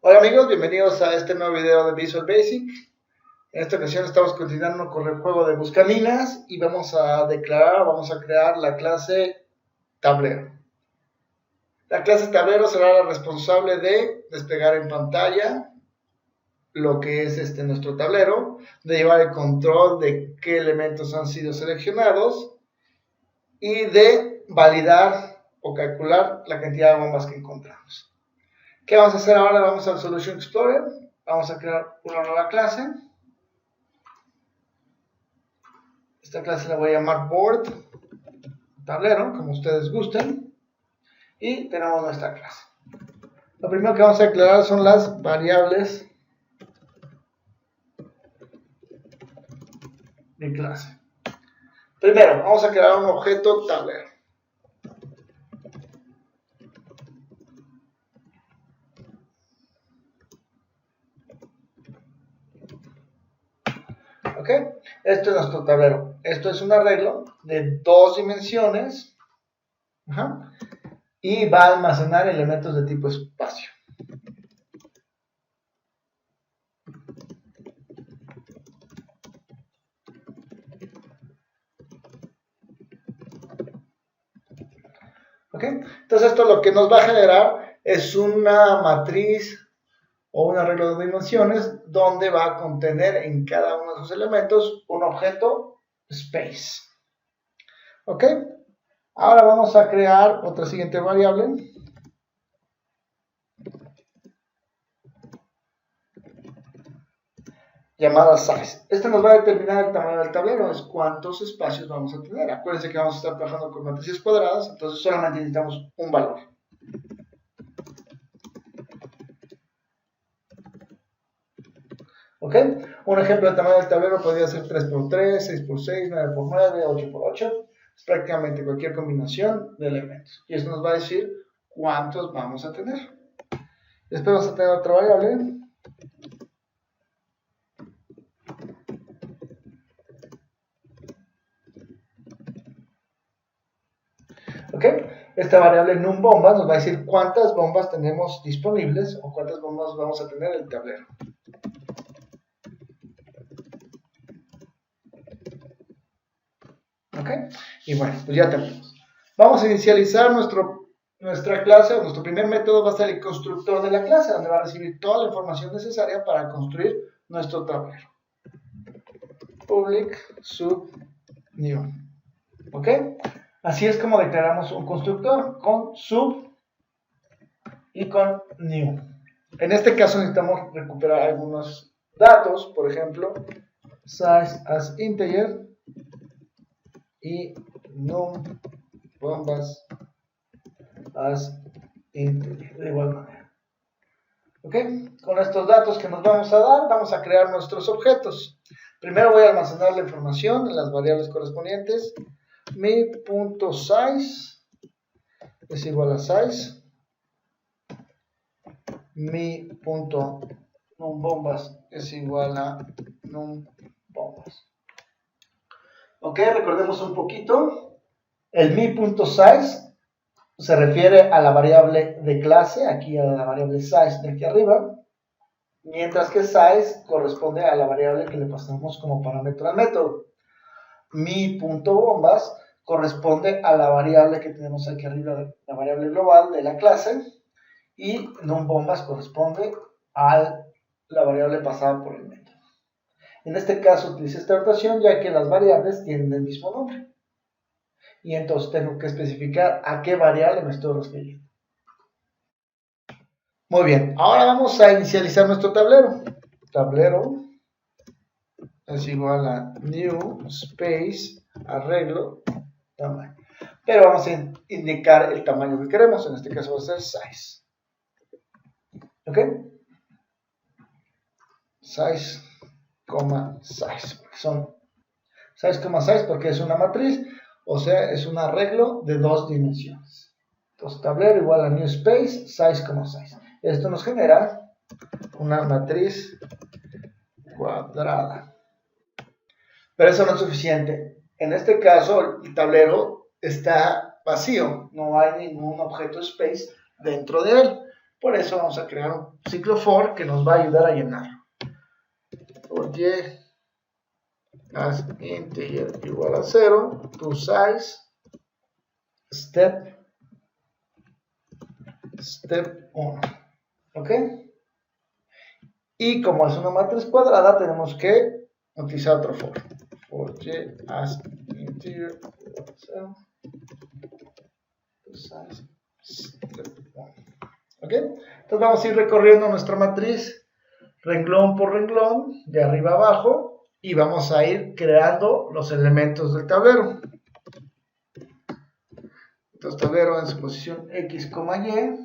Hola amigos, bienvenidos a este nuevo video de Visual Basic. En esta ocasión estamos continuando con el juego de buscaminas y vamos a crear la clase tablero. La clase tablero será la responsable de desplegar en pantalla lo que es nuestro tablero, de llevar el control de qué elementos han sido seleccionados y de validar o calcular la cantidad de bombas que encontramos. ¿Qué vamos a hacer ahora? Vamos al Solution Explorer, vamos a crear una nueva clase. Esta clase la voy a llamar Board, tablero, como ustedes gusten. Y tenemos nuestra clase. Lo primero que vamos a declarar son las variables de clase. Primero, vamos a crear un objeto tablero. ¿Ok? Esto es nuestro tablero. Esto es un arreglo de 2 dimensiones. Y va a almacenar elementos de tipo espacio. ¿Ok? Entonces esto lo que nos va a generar es una matriz o un arreglo de dimensiones donde va a contener en cada uno de sus elementos un objeto space. ¿Ok? Ahora vamos a crear otra siguiente variable. Llamada size. Esta nos va a determinar el tamaño del tablero, es cuántos espacios vamos a tener. Acuérdense que vamos a estar trabajando con matrices cuadradas, entonces solamente necesitamos un valor. ¿Ok? Un ejemplo de tamaño del tablero podría ser 3×3, 6×6, 9×9, 8×8. Es prácticamente cualquier combinación de elementos. Y eso nos va a decir cuántos vamos a tener. Después vamos a tener otra variable. ¿Ok? Esta variable numBombas nos va a decir cuántas bombas tenemos disponibles o cuántas bombas vamos a tener en el tablero. ¿Ok? Y bueno, pues ya tenemos. Vamos a inicializar nuestra clase, o nuestro primer método va a ser el constructor de la clase, donde va a recibir toda la información necesaria para construir nuestro tablero. Public sub new. ¿Ok? Así es como declaramos un constructor, con sub y con new. En este caso necesitamos recuperar algunos datos, por ejemplo, size as integer y num bombas as integer, de igual manera. ¿Ok? Con estos datos que nos vamos a dar, vamos a crear nuestros objetos. Primero voy a almacenar la información en las variables correspondientes. Mi.size es igual a size. Mi.numBombas es igual a numBombas. Ok, recordemos un poquito. El mi.size se refiere a la variable de clase, aquí a la variable size de aquí arriba, mientras que size corresponde a la variable que le pasamos como parámetro al método. Mi.bombas corresponde a la variable que tenemos aquí arriba, la variable global de la clase, y numBombas corresponde a la variable pasada por el método. En este caso utilicé esta notación ya que las variables tienen el mismo nombre. Y entonces tengo que especificar a qué variable me estoy refiriendo. Muy bien, ahora vamos a inicializar nuestro tablero. Tablero es igual a new space arreglo tamaño. Pero vamos a indicar el tamaño que queremos, en este caso va a ser size. ¿Ok? Size, size. Son size, porque es una matriz, o sea, es un arreglo de 2 dimensiones. Entonces, tablero igual a new space, size, size. Esto nos genera una matriz cuadrada. Pero eso no es suficiente. En este caso, el tablero está vacío, no hay ningún objeto space dentro de él. Por eso vamos a crear un ciclo for que nos va a ayudar a llenarlo. For y as integer igual a 0, to size, step 1. ¿Ok? Y como es una matriz cuadrada, tenemos que utilizar otro for. For y as integer igual a 0, to size, step 1. ¿Ok? Entonces vamos a ir recorriendo nuestra matriz renglón por renglón, de arriba a abajo, y vamos a ir creando los elementos del tablero. Entonces tablero en su posición X, Y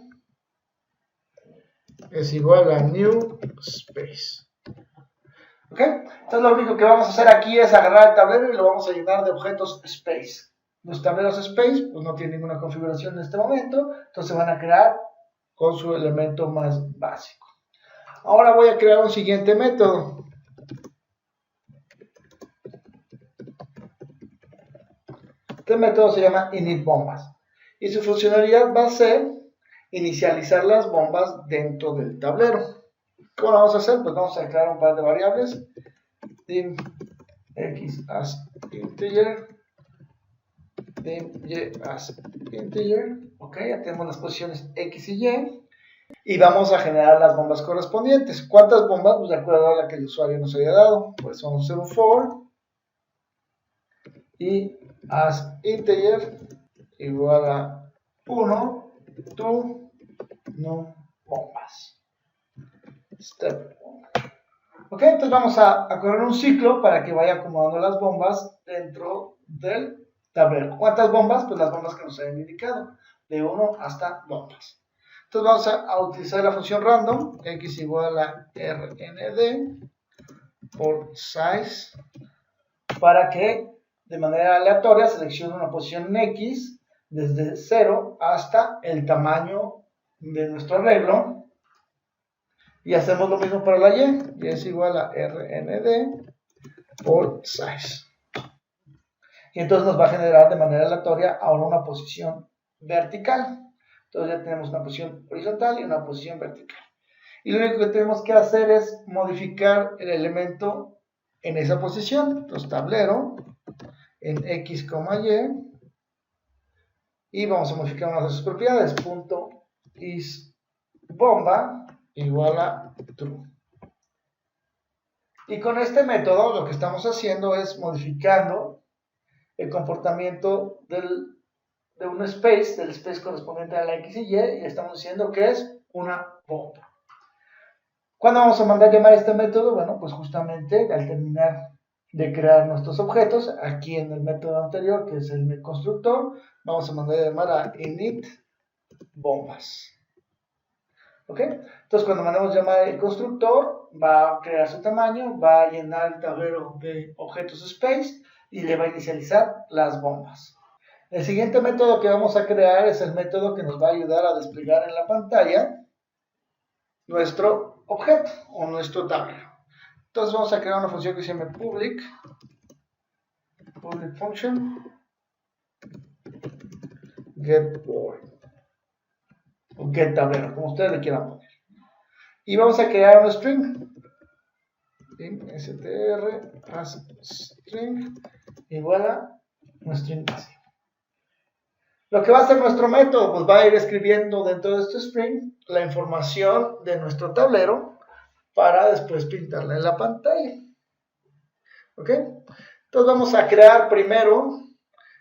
es igual a new space. ¿Ok? Entonces lo único que vamos a hacer aquí es agarrar el tablero y lo vamos a llenar de objetos space. Los tableros space pues no tienen ninguna configuración en este momento, entonces se van a crear con su elemento más básico. Ahora voy a crear un siguiente método. Este método se llama initBombas y su funcionalidad va a ser inicializar las bombas dentro del tablero. ¿Cómo lo vamos a hacer? Pues vamos a declarar un par de variables. Dim x as integer, dim y as integer. Ok, ya tenemos las posiciones x y y. Y vamos a generar las bombas correspondientes. ¿Cuántas bombas? Pues de acuerdo a la que el usuario nos haya dado. Pues vamos a hacer un for y as integer igual a 1 to no bombas. Step 1. Ok, entonces vamos a correr un ciclo para que vaya acomodando las bombas dentro del tablero. ¿Cuántas bombas? Pues las bombas que nos hayan indicado, de 1 hasta bombas. Entonces vamos a utilizar la función random, x igual a rnd por size, para que de manera aleatoria seleccione una posición en x desde 0 hasta el tamaño de nuestro arreglo. Y hacemos lo mismo para la y es igual a rnd por size. Y entonces nos va a generar de manera aleatoria ahora una posición vertical. Entonces ya tenemos una posición horizontal y una posición vertical. Y lo único que tenemos que hacer es modificar el elemento en esa posición. Entonces tablero en x, y vamos a modificar una de sus propiedades. Punto isBomba igual a true. Y con este método lo que estamos haciendo es modificando el comportamiento de un space, del space correspondiente a la x y estamos diciendo que es una bomba. ¿Cuándo vamos a mandar llamar este método? Bueno, pues justamente al terminar de crear nuestros objetos, aquí en el método anterior, que es el constructor, vamos a mandar llamar a initBombas. ¿Ok? Entonces cuando mandamos llamar el constructor, va a crear su tamaño, va a llenar el tablero de objetos space y le va a inicializar las bombas. El siguiente método que vamos a crear es el método que nos va a ayudar a desplegar en la pantalla nuestro objeto o nuestro tablero. Entonces vamos a crear una función que se llama public function getBoard o getTablero, como ustedes le quieran poner. Y vamos a crear un string. str as string igual a un string básico. Lo que va a hacer nuestro método, pues va a ir escribiendo dentro de este string la información de nuestro tablero para después pintarla en la pantalla. ¿Ok? Entonces vamos a crear primero,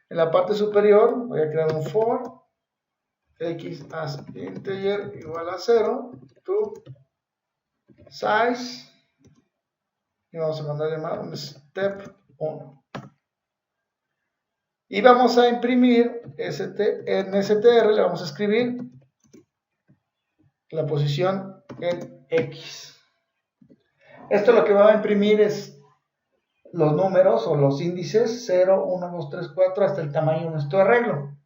en la parte superior, voy a crear un for x as integer igual a 0 to size y vamos a mandar a llamar un step 1. Y vamos a imprimir en str, le vamos a escribir la posición en x. Esto lo que va a imprimir es los números o los índices 0, 1, 2, 3, 4 hasta el tamaño de nuestro arreglo.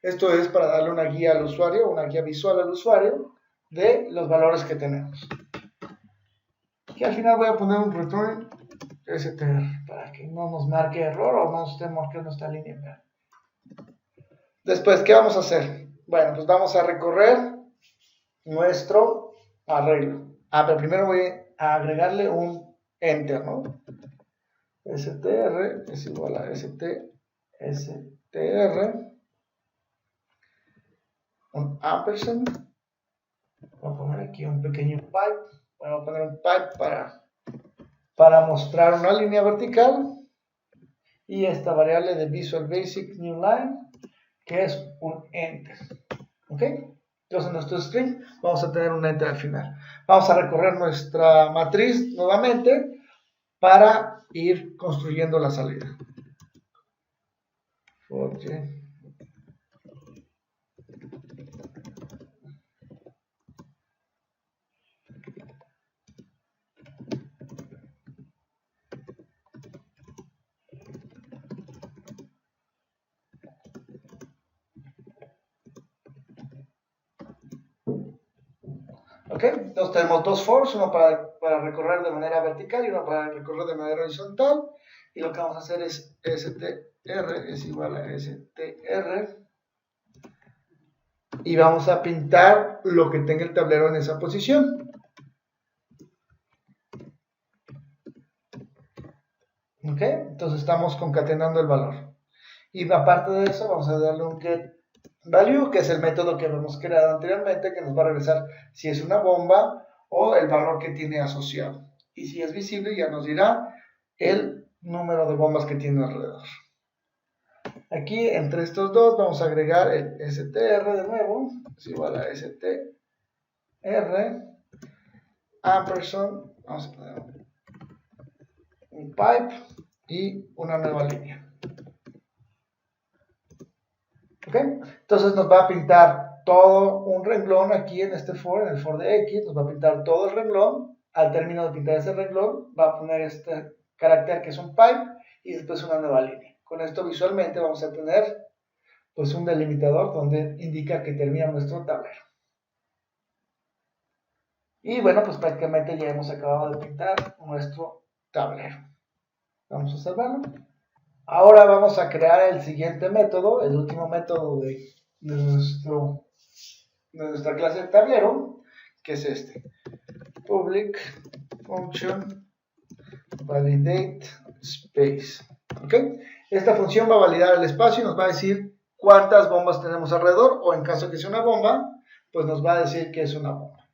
Esto es para darle una guía al usuario, una guía visual al usuario de los valores que tenemos. Y al final voy a poner un return str para que no nos marque error o no esté marcando esta línea en verde. Después, ¿qué vamos a hacer? Bueno, pues vamos a recorrer nuestro arreglo. Pero primero voy a agregarle un enter, ¿no? str es igual a str, un ampersand. Voy a poner aquí un pequeño pipe. Voy a poner un pipe para mostrar una línea vertical. Y esta variable de Visual Basic New Line, que es un enter. ¿Ok? Entonces en nuestro string vamos a tener un enter al final. Vamos a recorrer nuestra matriz nuevamente para ir construyendo la salida. ¿Ok? Entonces tenemos dos fors, uno para recorrer de manera vertical y uno para recorrer de manera horizontal. Y lo que vamos a hacer es str es igual a str. Y vamos a pintar lo que tenga el tablero en esa posición. ¿Ok? Entonces estamos concatenando el valor. Y aparte de eso vamos a darle un getValue, que es el método que hemos creado anteriormente, que nos va a regresar si es una bomba o el valor que tiene asociado. Y si es visible ya nos dirá el número de bombas que tiene alrededor. Aquí entre estos dos vamos a agregar el str de nuevo, es igual a str ampersand, vamos a poner un pipe y una nueva línea. ¿Ok? Entonces nos va a pintar todo un renglón aquí en este for, en el for de x, nos va a pintar todo el renglón. Al término de pintar ese renglón va a poner este carácter que es un pipe y después una nueva línea. Con esto visualmente vamos a tener pues un delimitador donde indica que termina nuestro tablero. Y bueno, pues prácticamente ya hemos acabado de pintar nuestro tablero. Vamos a salvarlo. Ahora vamos a crear el siguiente método, el último método de nuestra clase de tablero, que es este. Public function validate space. ¿Ok? Esta función va a validar el espacio y nos va a decir cuántas bombas tenemos alrededor, o en caso que sea una bomba, pues nos va a decir que es una bomba.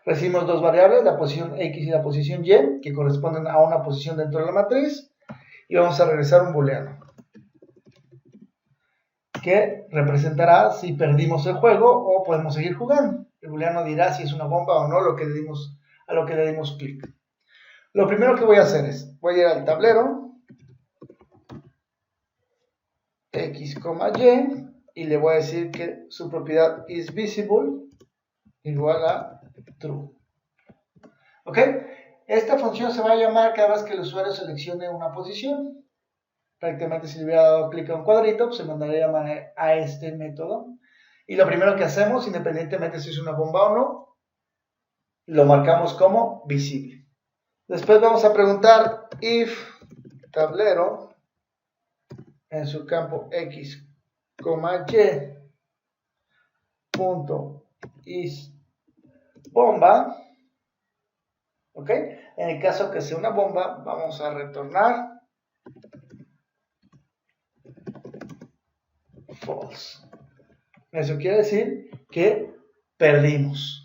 Recibimos dos variables, la posición X y la posición Y, que corresponden a una posición dentro de la matriz, y vamos a regresar un booleano, que representará si perdimos el juego o podemos seguir jugando. El booleano dirá si es una bomba o no a lo que le dimos clic. Lo primero que voy a hacer es, voy a ir al tablero, X, Y, y le voy a decir que su propiedad isVisible igual a true. ¿Ok? Esta función se va a llamar cada vez que el usuario seleccione una posición. Prácticamente si le hubiera dado clic a un cuadrito, pues se mandaría a llamar a este método. Y lo primero que hacemos, independientemente si es una bomba o no, lo marcamos como visible. Después vamos a preguntar if tablero en su campo X, Y punto is bomba. ¿Ok? En el caso que sea una bomba, vamos a retornar false. Eso quiere decir que perdimos.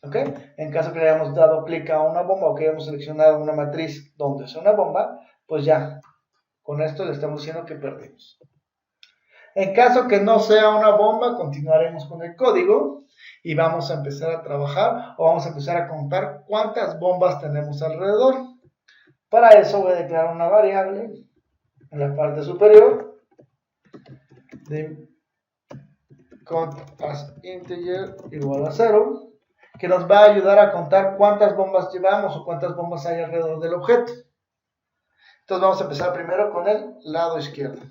¿Ok? En caso que le hayamos dado clic a una bomba o que hayamos seleccionado una matriz donde sea una bomba, pues ya, con esto le estamos diciendo que perdimos. En caso que no sea una bomba, continuaremos con el código y vamos a empezar a trabajar o vamos a empezar a contar cuántas bombas tenemos alrededor. Para eso voy a declarar una variable en la parte superior de count as integer igual a 0, que nos va a ayudar a contar cuántas bombas llevamos o cuántas bombas hay alrededor del objeto. Entonces vamos a empezar primero con el lado izquierdo.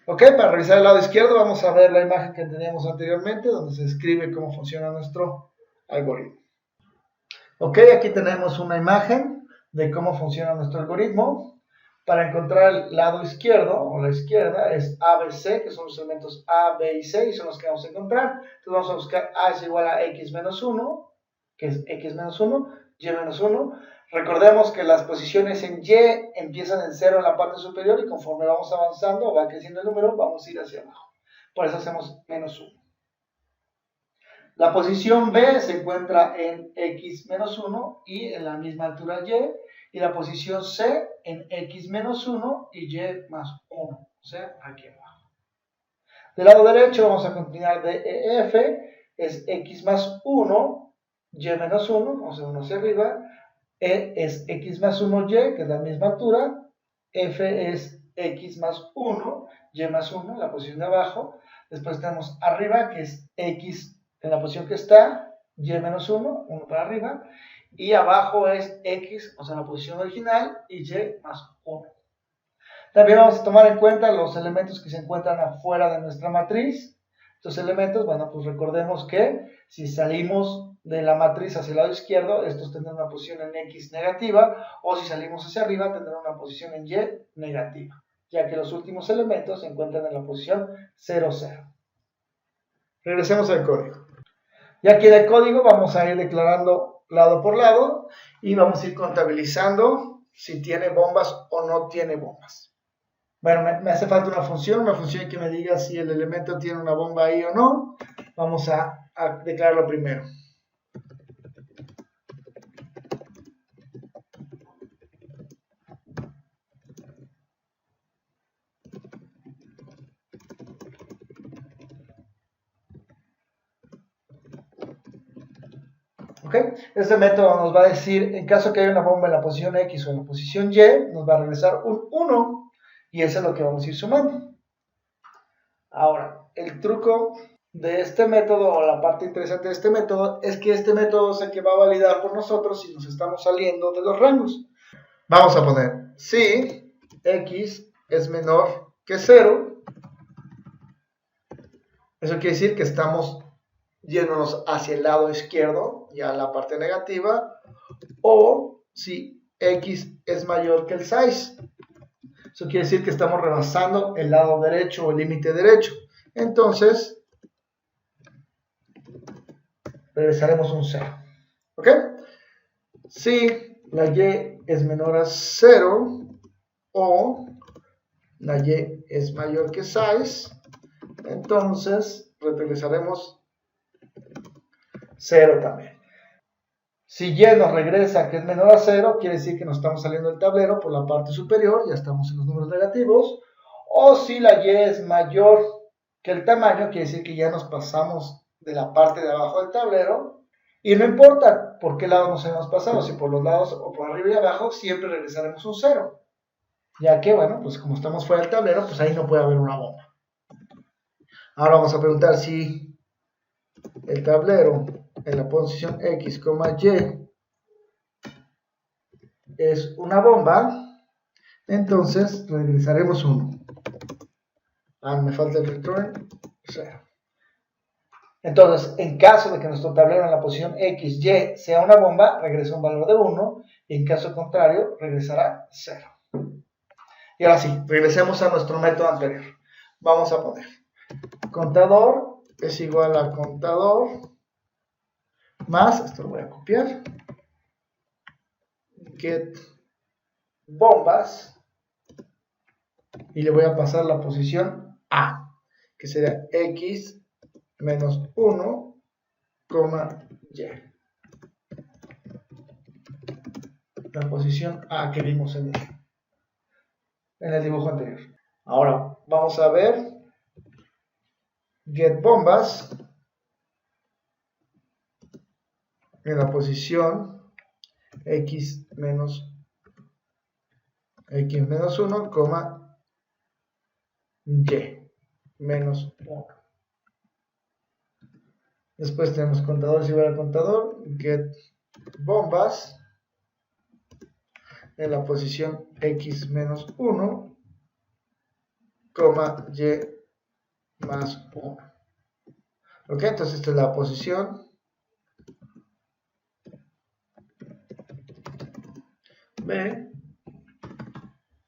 Ok, para revisar el lado izquierdo vamos a ver la imagen que teníamos anteriormente, donde se describe cómo funciona nuestro algoritmo. Ok, aquí tenemos una imagen de cómo funciona nuestro algoritmo. Para encontrar el lado izquierdo o la izquierda es A, B, C, que son los elementos A, B y C, y son los que vamos a encontrar. Entonces vamos a buscar A es igual a X menos 1, que es X menos 1, Y menos 1. Recordemos que las posiciones en Y empiezan en 0 en la parte superior y conforme vamos avanzando o va creciendo el número, vamos a ir hacia abajo. Por eso hacemos menos 1. La posición B se encuentra en X menos 1 y en la misma altura Y la posición C en X menos 1 y Y más 1, o sea, aquí abajo. Del lado derecho vamos a continuar de EF, es X más 1, Y menos 1, vamos a 1 hacia arriba, E es X más 1Y, que es la misma altura, F es X más 1, Y más 1, la posición de abajo, después tenemos arriba, que es X en la posición que está, Y menos 1, 1 para arriba, y abajo es X, o sea, la posición original, y Y más 1. También vamos a tomar en cuenta los elementos que se encuentran afuera de nuestra matriz. Estos elementos, bueno, pues recordemos que si salimos de la matriz hacia el lado izquierdo, estos tendrán una posición en X negativa, o si salimos hacia arriba, tendrán una posición en Y negativa, ya que los últimos elementos se encuentran en la posición 0, 0. Regresemos al código. Ya aquí en el código vamos a ir declarando lado por lado y vamos a ir contabilizando si tiene bombas o no tiene bombas. Bueno, me hace falta una función que me diga si el elemento tiene una bomba ahí o no. Vamos a declararlo primero. ¿Ok? Este método nos va a decir, en caso que haya una bomba en la posición X o en la posición Y, nos va a regresar un 1 y eso es lo que vamos a ir sumando. Ahora, el truco de este método, o la parte interesante de este método, es que este método es el que va a validar por nosotros si nos estamos saliendo de los rangos. Vamos a poner, si X es menor que 0, eso quiere decir que estamos yéndonos hacia el lado izquierdo, ya la parte negativa, o si X es mayor que el 6. Eso quiere decir que estamos rebasando el lado derecho o el límite derecho. Entonces, regresaremos un 0. ¿Ok? Si la Y es menor a 0 o la Y es mayor que 6, entonces regresaremos 0 también. Si Y nos regresa que es menor a 0, quiere decir que nos estamos saliendo del tablero por la parte superior, ya estamos en los números negativos. O si la Y es mayor que el tamaño, quiere decir que ya nos pasamos de la parte de abajo del tablero. Y no importa por qué lado nos hemos pasado, si por los lados o por arriba y abajo, siempre regresaremos un 0. Ya que, bueno, pues como estamos fuera del tablero, pues ahí no puede haber una bomba. Ahora vamos a preguntar si el tablero en la posición X, Y es una bomba, entonces regresaremos 1. Me falta el return, 0. Entonces, en caso de que nuestro tablero en la posición X, Y sea una bomba, regresa un valor de 1, y en caso contrario, regresará 0. Y ahora sí, regresemos a nuestro método anterior. Vamos a poner contador es igual a contador más, esto lo voy a copiar, get bombas, y le voy a pasar la posición A, que será X menos 1, Y. La posición A que vimos en el dibujo anterior. Ahora vamos a ver get bombas en la posición X menos 1, Y menos 1. Después tenemos contador igual a contador, get bombas en la posición X menos 1, Y más 1. Ok, entonces esta es la posición B.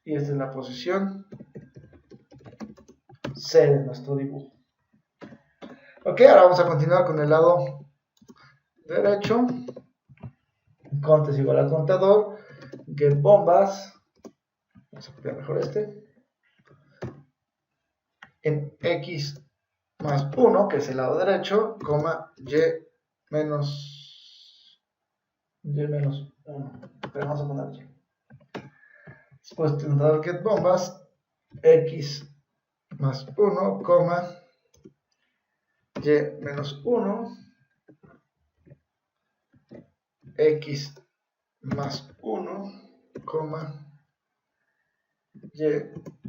Y esta es la posición C de nuestro dibujo. Ok, ahora vamos a continuar con el lado derecho. Cont es igual a contador. Get bombas. Vamos a copiar mejor este. En X más 1, que es el lado derecho, coma Y menos 1. Pero vamos a poner Y. Después contador get bombas. X más 1, coma Y menos 1. X más 1, coma Y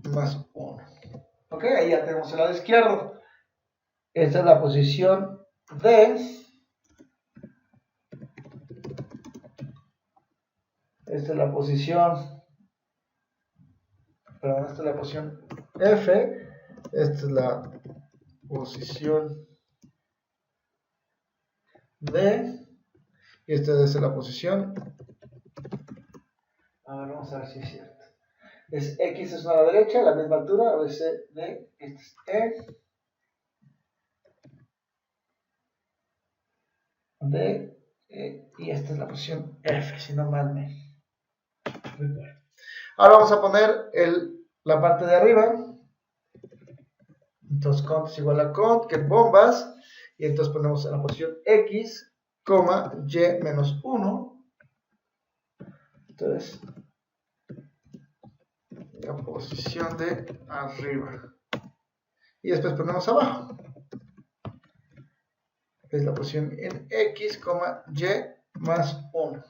más 1. Ok, ahí ya tenemos el lado izquierdo. Esta es la posición D. Esta es la posición, perdón, esta es la posición F. Esta es la posición D. Y esta es la posición. A ver, vamos a ver si es cierto. Es X es a la derecha, a la misma altura, a veces D, este es E. D, E, y esta es la posición F, si no mal me recuerdo. Ahora vamos a poner la parte de arriba. Entonces cont es igual a cont, get bombas, y entonces ponemos en la posición X, coma, Y menos 1. Entonces, la posición de arriba. Y después ponemos abajo. Es la posición en X, coma, Y más 1.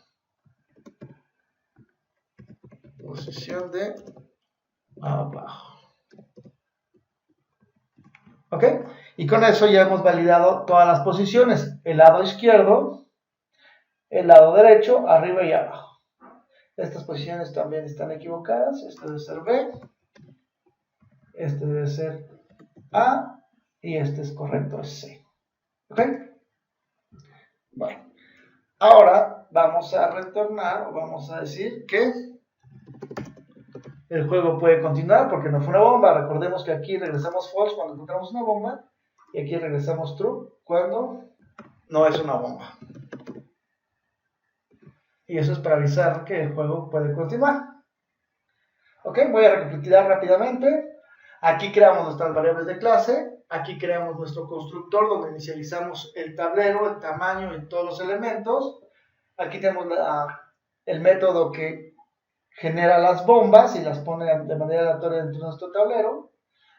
Posición de abajo. ¿Ok? Y con eso ya hemos validado todas las posiciones. El lado izquierdo, el lado derecho, arriba y abajo. Estas posiciones también están equivocadas. Este debe ser B. Este debe ser A. Y este es correcto, es C. ¿Ok? Bueno. Ahora vamos a retornar, o vamos a decir que el juego puede continuar porque no fue una bomba. Recordemos que aquí regresamos false cuando encontramos una bomba. Y aquí regresamos true cuando no es una bomba. Y eso es para avisar que el juego puede continuar. Ok, voy a recapitular rápidamente. Aquí creamos nuestras variables de clase. Aquí creamos nuestro constructor donde inicializamos el tablero, el tamaño y todos los elementos. Aquí tenemos el método que genera las bombas y las pone de manera aleatoria dentro de nuestro tablero.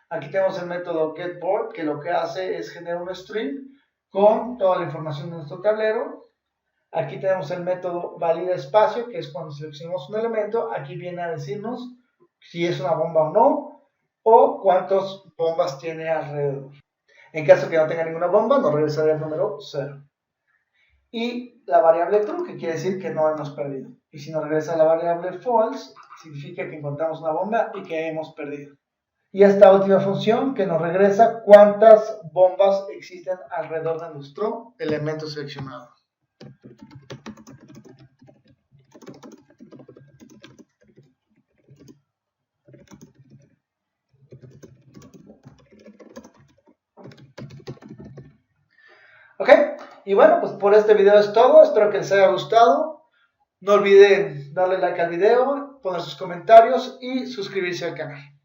Aquí tenemos el método getBoard, que lo que hace es generar un string con toda la información de nuestro tablero. Aquí tenemos el método valida espacio, que es cuando seleccionamos un elemento. Aquí viene a decirnos si es una bomba o no, o cuántas bombas tiene alrededor. En caso que no tenga ninguna bomba, nos regresaría el número 0. Y la variable true, que quiere decir que no hemos perdido. Y si nos regresa la variable false, significa que encontramos una bomba y que hemos perdido. Y esta última función que nos regresa cuántas bombas existen alrededor de nuestro elemento seleccionado. Ok, y bueno, pues por este video es todo. Espero que les haya gustado. No olviden darle like al video, poner sus comentarios y suscribirse al canal.